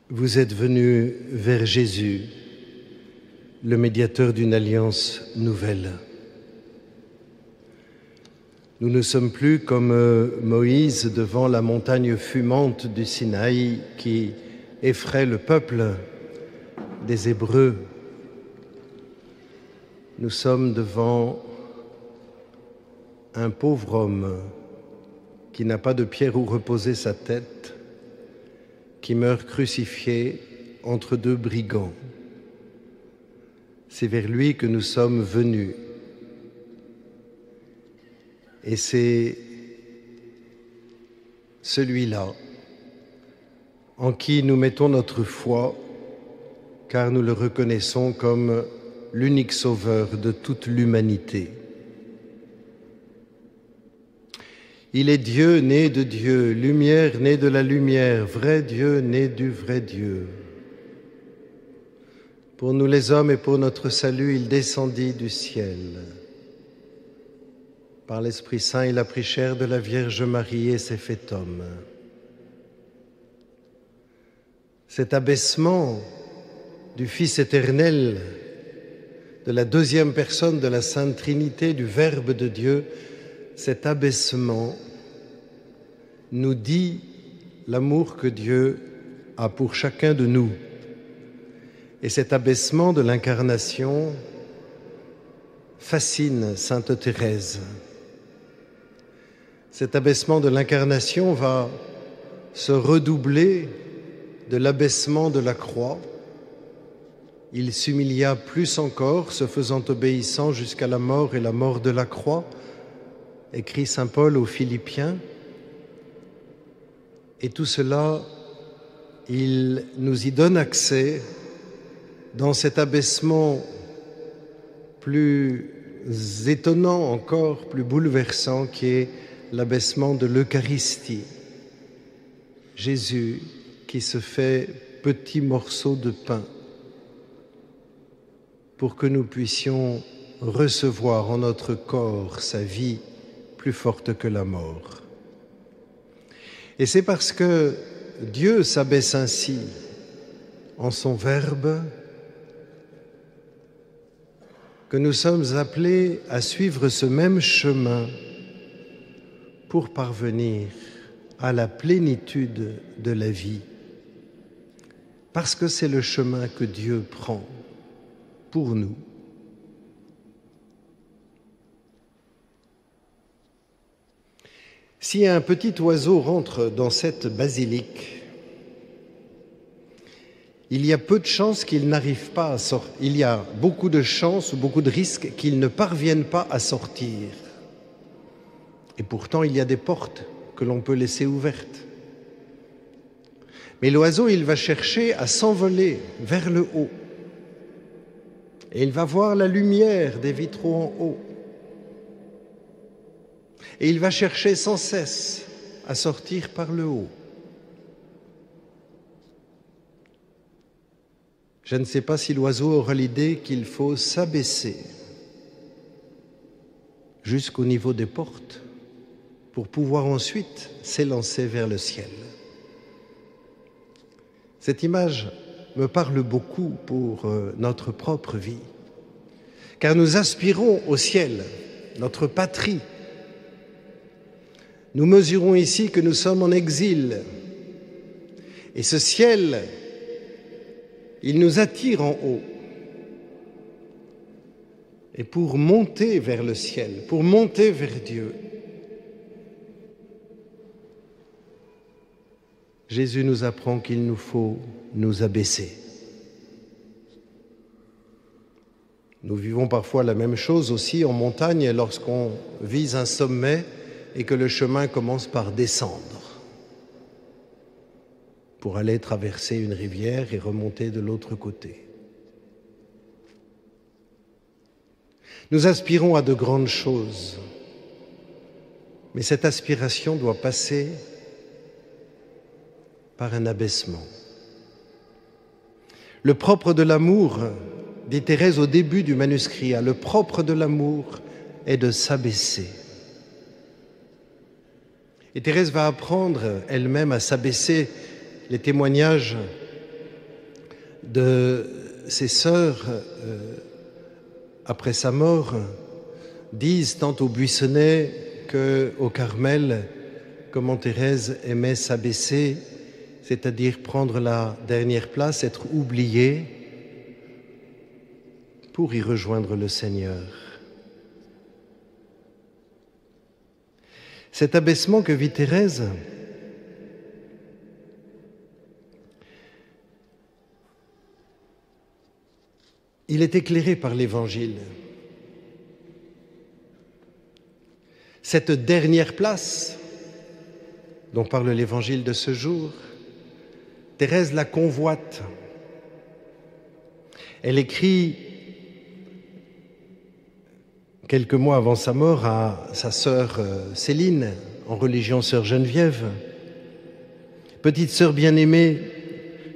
Vous êtes venus vers Jésus, le médiateur d'une alliance nouvelle. Nous ne sommes plus comme Moïse devant la montagne fumante du Sinaï qui effraie le peuple des Hébreux. Nous sommes devant un pauvre homme qui n'a pas de pierre où reposer sa tête, qui meurt crucifié entre deux brigands. C'est vers lui que nous sommes venus. Et c'est celui-là en qui nous mettons notre foi, car nous le reconnaissons comme l'unique sauveur de toute l'humanité. Il est Dieu né de Dieu, lumière née de la lumière, vrai Dieu né du vrai Dieu. Pour nous les hommes et pour notre salut, il descendit du ciel. Par l'Esprit Saint, il a pris chair de la Vierge Marie et s'est fait homme. Cet abaissement du Fils éternel, de la deuxième personne de la Sainte Trinité, du Verbe de Dieu, cet abaissement nous dit l'amour que Dieu a pour chacun de nous. Et cet abaissement de l'incarnation fascine Sainte Thérèse. Cet abaissement de l'incarnation va se redoubler de l'abaissement de la croix. Il s'humilia plus encore, se faisant obéissant jusqu'à la mort et la mort de la croix, écrit saint Paul aux Philippiens. Et tout cela, il nous y donne accès dans cet abaissement plus étonnant encore, plus bouleversant, qui est l'abaissement de l'Eucharistie. Jésus qui se fait petit morceau de pain pour que nous puissions recevoir en notre corps sa vie plus forte que la mort. Et c'est parce que Dieu s'abaisse ainsi en son Verbe que nous sommes appelés à suivre ce même chemin pour parvenir à la plénitude de la vie, parce que c'est le chemin que Dieu prend pour nous. Si un petit oiseau rentre dans cette basilique, il y a peu de chances qu'il n'arrive pas à sortir. Il y a beaucoup de chances ou beaucoup de risques qu'il ne parvienne pas à sortir. Et pourtant, il y a des portes que l'on peut laisser ouvertes. Mais l'oiseau, il va chercher à s'envoler vers le haut. Et il va voir la lumière des vitraux en haut. Et il va chercher sans cesse à sortir par le haut. Je ne sais pas si l'oiseau aura l'idée qu'il faut s'abaisser jusqu'au niveau des portes pour pouvoir ensuite s'élancer vers le ciel. Cette image me parle beaucoup pour notre propre vie, car nous aspirons au ciel, notre patrie. Nous mesurons ici que nous sommes en exil, et ce ciel, il nous attire en haut. Et pour monter vers le ciel, pour monter vers Dieu, Jésus nous apprend qu'il nous faut nous abaisser. Nous vivons parfois la même chose aussi en montagne lorsqu'on vise un sommet et que le chemin commence par descendre pour aller traverser une rivière et remonter de l'autre côté. Nous aspirons à de grandes choses, mais cette aspiration doit passer par un abaissement. Le propre de l'amour, dit Thérèse au début du manuscrit, le propre de l'amour est de s'abaisser. Et Thérèse va apprendre elle-même à s'abaisser. Les témoignages de ses sœurs après sa mort disent tant au Buissonnet qu'au Carmel comment Thérèse aimait s'abaisser, c'est-à-dire prendre la dernière place, être oubliée pour y rejoindre le Seigneur. Cet abaissement que vit Thérèse, il est éclairé par l'Évangile. Cette dernière place dont parle l'Évangile de ce jour, Thérèse la convoite. Elle écrit quelques mois avant sa mort à sa sœur Céline, en religion sœur Geneviève. « Petite sœur bien-aimée,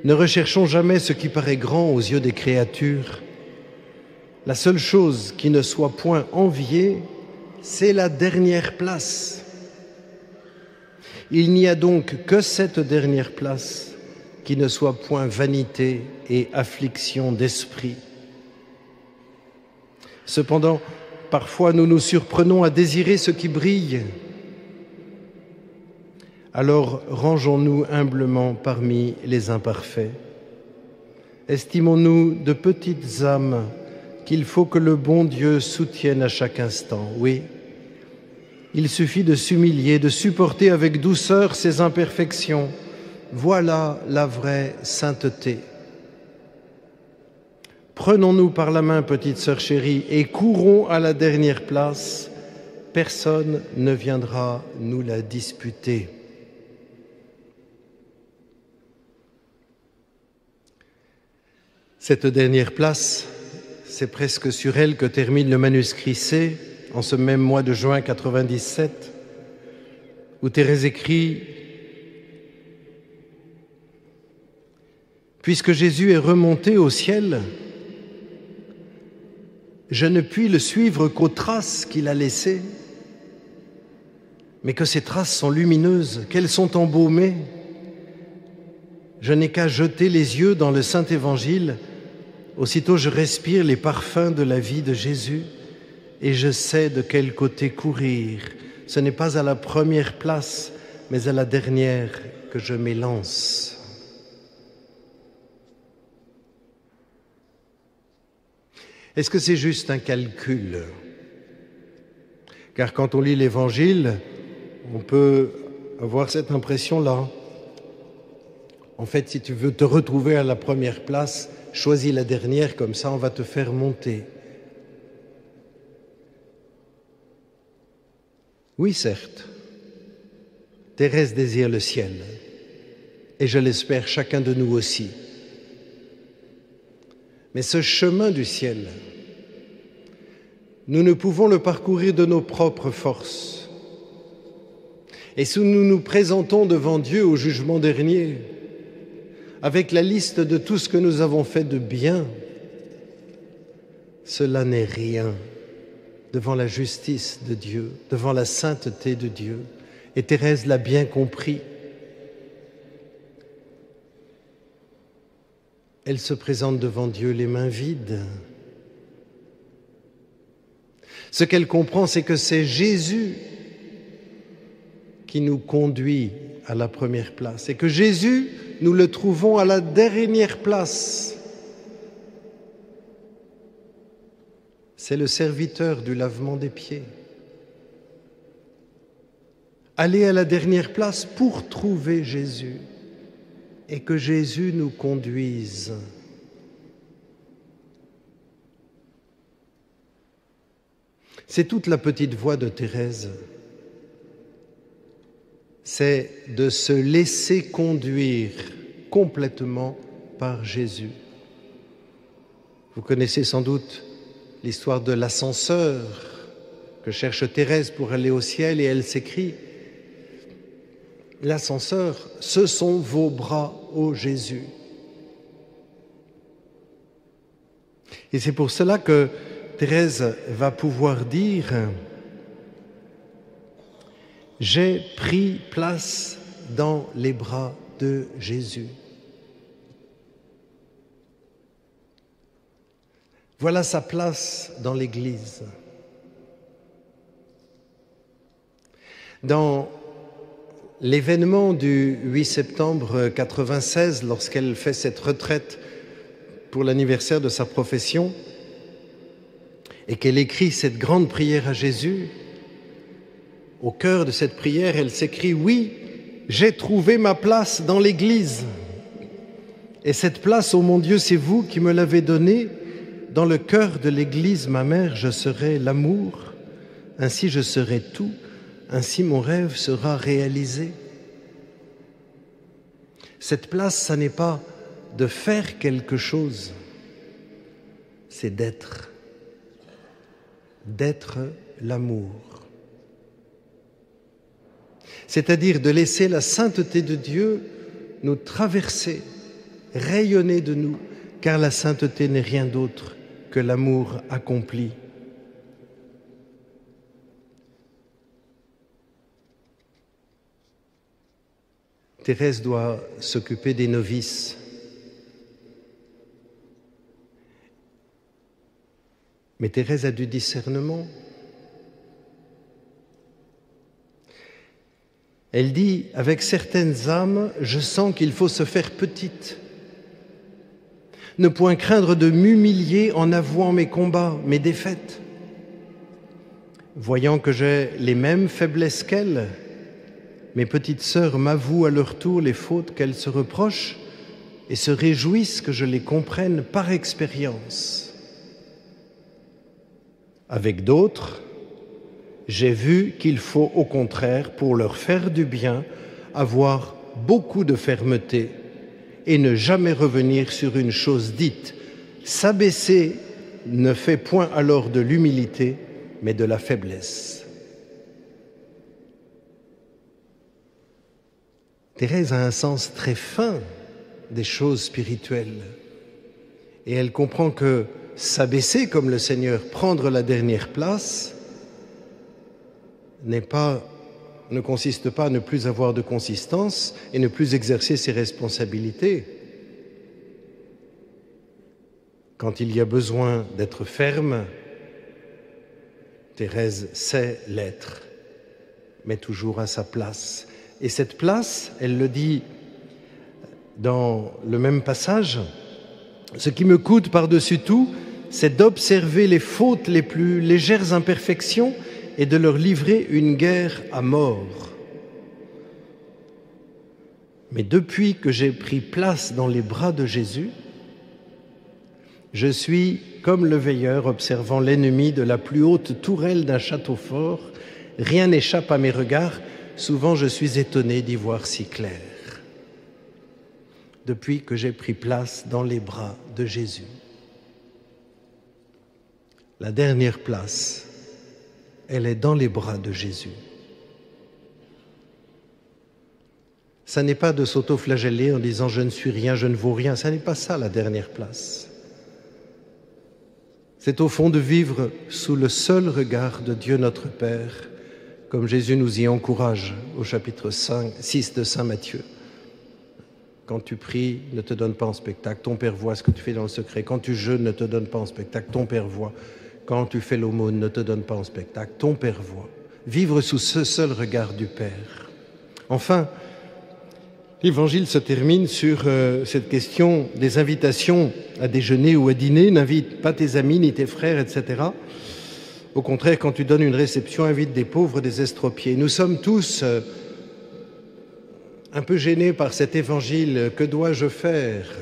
ne recherchons jamais ce qui paraît grand aux yeux des créatures. La seule chose qui ne soit point enviée, c'est la dernière place. Il n'y a donc que cette dernière place qui ne soit point vanité et affliction d'esprit. Cependant, parfois nous nous surprenons à désirer ce qui brille. Alors rangeons-nous humblement parmi les imparfaits. Estimons-nous de petites âmes qu'il faut que le bon Dieu soutienne à chaque instant. Oui, il suffit de s'humilier, de supporter avec douceur ses imperfections. Voilà la vraie sainteté. Prenons-nous par la main, petite sœur chérie, et courons à la dernière place. Personne ne viendra nous la disputer. » Cette dernière place, c'est presque sur elle que termine le manuscrit C, en ce même mois de juin 97, où Thérèse écrit « Puisque Jésus est remonté au ciel, je ne puis le suivre qu'aux traces qu'il a laissées, mais que ces traces sont lumineuses, qu'elles sont embaumées. Je n'ai qu'à jeter les yeux dans le Saint-Évangile, aussitôt je respire les parfums de la vie de Jésus et je sais de quel côté courir. Ce n'est pas à la première place, mais à la dernière que je m'élance. » Est-ce que c'est juste un calcul? Car quand on lit l'Évangile, on peut avoir cette impression-là. En fait, si tu veux te retrouver à la première place, choisis la dernière, comme ça on va te faire monter. Oui, certes, Thérèse désire le ciel, et je l'espère chacun de nous aussi. Mais ce chemin du ciel, nous ne pouvons le parcourir de nos propres forces. Et si nous nous présentons devant Dieu au jugement dernier, avec la liste de tout ce que nous avons fait de bien, cela n'est rien devant la justice de Dieu, devant la sainteté de Dieu. Et Thérèse l'a bien compris. Elle se présente devant Dieu les mains vides. Ce qu'elle comprend, c'est que c'est Jésus qui nous conduit à la première place et que Jésus, nous le trouvons à la dernière place. C'est le serviteur du lavement des pieds. Aller à la dernière place pour trouver Jésus et que Jésus nous conduise. C'est toute la petite voix de Thérèse. C'est de se laisser conduire complètement par Jésus. Vous connaissez sans doute l'histoire de l'ascenseur que cherche Thérèse pour aller au ciel et elle s'écrie « L'ascenseur, ce sont vos bras, ô Jésus. » Et c'est pour cela que Thérèse va pouvoir dire « J'ai pris place dans les bras de Jésus. » Voilà sa place dans l'Église. Dans l'événement du 8 septembre 1996, lorsqu'elle fait cette retraite pour l'anniversaire de sa profession et qu'elle écrit cette grande prière à Jésus, au cœur de cette prière, elle s'écrie « Oui, j'ai trouvé ma place dans l'Église. Et cette place, ô mon Dieu, c'est vous qui me l'avez donnée. Dans le cœur de l'Église, ma mère, je serai l'amour. Ainsi je serai tout. Ainsi mon rêve sera réalisé. » Cette place, ça n'est pas de faire quelque chose, c'est d'être l'amour. C'est-à-dire de laisser la sainteté de Dieu nous traverser, rayonner de nous, car la sainteté n'est rien d'autre que l'amour accompli. Thérèse doit s'occuper des novices. Mais Thérèse a du discernement. Elle dit, avec certaines âmes, je sens qu'il faut se faire petite. Ne point craindre de m'humilier en avouant mes combats, mes défaites. Voyant que j'ai les mêmes faiblesses qu'elles, mes petites sœurs m'avouent à leur tour les fautes qu'elles se reprochent et se réjouissent que je les comprenne par expérience. Avec d'autres, j'ai vu qu'il faut au contraire, pour leur faire du bien, avoir beaucoup de fermeté et ne jamais revenir sur une chose dite. S'abaisser ne fait point alors de l'humilité, mais de la faiblesse. Thérèse a un sens très fin des choses spirituelles et elle comprend que s'abaisser comme le Seigneur, prendre la dernière place, ne consiste pas à ne plus avoir de consistance et ne plus exercer ses responsabilités. Quand il y a besoin d'être ferme, Thérèse sait l'être, mais toujours à sa place. Et cette place, elle le dit dans le même passage, « Ce qui me coûte par-dessus tout, c'est d'observer les fautes, les plus légères imperfections et de leur livrer une guerre à mort. Mais depuis que j'ai pris place dans les bras de Jésus, je suis comme le veilleur observant l'ennemi de la plus haute tourelle d'un château fort. Rien n'échappe à mes regards. Souvent je suis étonné d'y voir si clair. Depuis que j'ai pris place dans les bras de Jésus. La dernière place, elle est dans les bras de Jésus. Ça n'est pas de s'auto-flageller en disant « je ne suis rien, je ne vaux rien », ça n'est pas ça la dernière place. C'est au fond de vivre sous le seul regard de Dieu notre Père, comme Jésus nous y encourage au chapitre 6 de Saint Matthieu. Quand tu pries, ne te donne pas en spectacle, ton Père voit ce que tu fais dans le secret. Quand tu jeûnes, ne te donne pas en spectacle, ton Père voit. Quand tu fais l'aumône, ne te donne pas en spectacle, ton Père voit. Vivre sous ce seul regard du Père. Enfin, l'Évangile se termine sur cette question des invitations à déjeuner ou à dîner. N'invite pas tes amis ni tes frères, etc. Au contraire, quand tu donnes une réception, invite des pauvres, des estropiés. Nous sommes tous un peu gênés par cet Évangile. Que dois-je faire?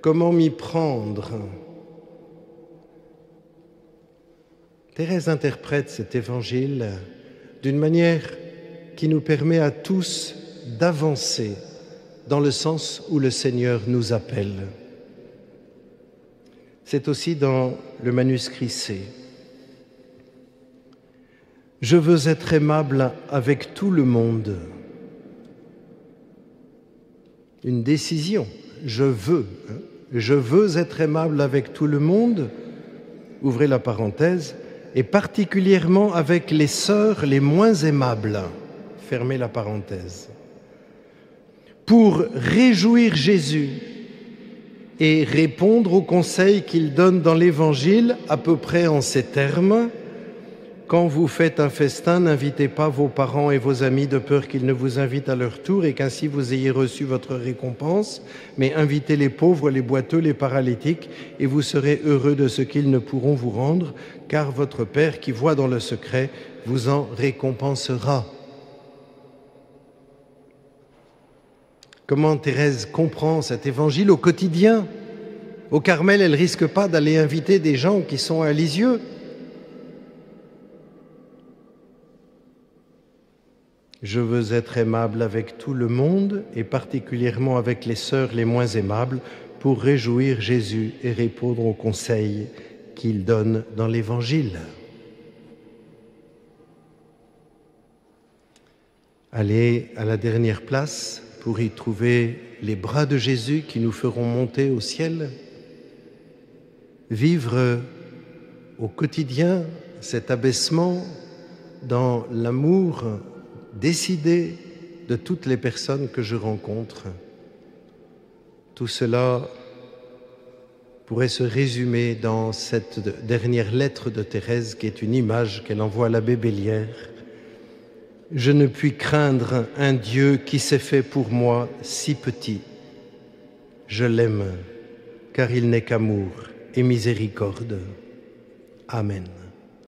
Comment m'y prendre? Thérèse interprète cet Évangile d'une manière qui nous permet à tous d'avancer dans le sens où le Seigneur nous appelle. C'est aussi dans le manuscrit C. Je veux être aimable avec tout le monde. Une décision. Je veux être aimable avec tout le monde, ouvrez la parenthèse, et particulièrement avec les sœurs les moins aimables, fermez la parenthèse. Pour réjouir Jésus et répondre aux conseils qu'il donne dans l'Évangile à peu près en ces termes. Quand vous faites un festin, n'invitez pas vos parents et vos amis de peur qu'ils ne vous invitent à leur tour et qu'ainsi vous ayez reçu votre récompense, mais invitez les pauvres, les boiteux, les paralytiques, et vous serez heureux de ce qu'ils ne pourront vous rendre, car votre Père qui voit dans le secret vous en récompensera. Comment Thérèse comprend cet évangile au quotidien? Au Carmel, elle ne risque pas d'aller inviter des gens qui sont à Lisieux. Je veux être aimable avec tout le monde et particulièrement avec les sœurs les moins aimables pour réjouir Jésus et répondre aux conseils qu'il donne dans l'Évangile. Allez à la dernière place pour y trouver les bras de Jésus qui nous feront monter au ciel. Vivre au quotidien cet abaissement dans l'amour décidé de toutes les personnes que je rencontre. Tout cela pourrait se résumer dans cette dernière lettre de Thérèse qui est une image qu'elle envoie à l'abbé Bellière. Je ne puis craindre un Dieu qui s'est fait pour moi si petit. Je l'aime, car il n'est qu'amour et miséricorde. Amen.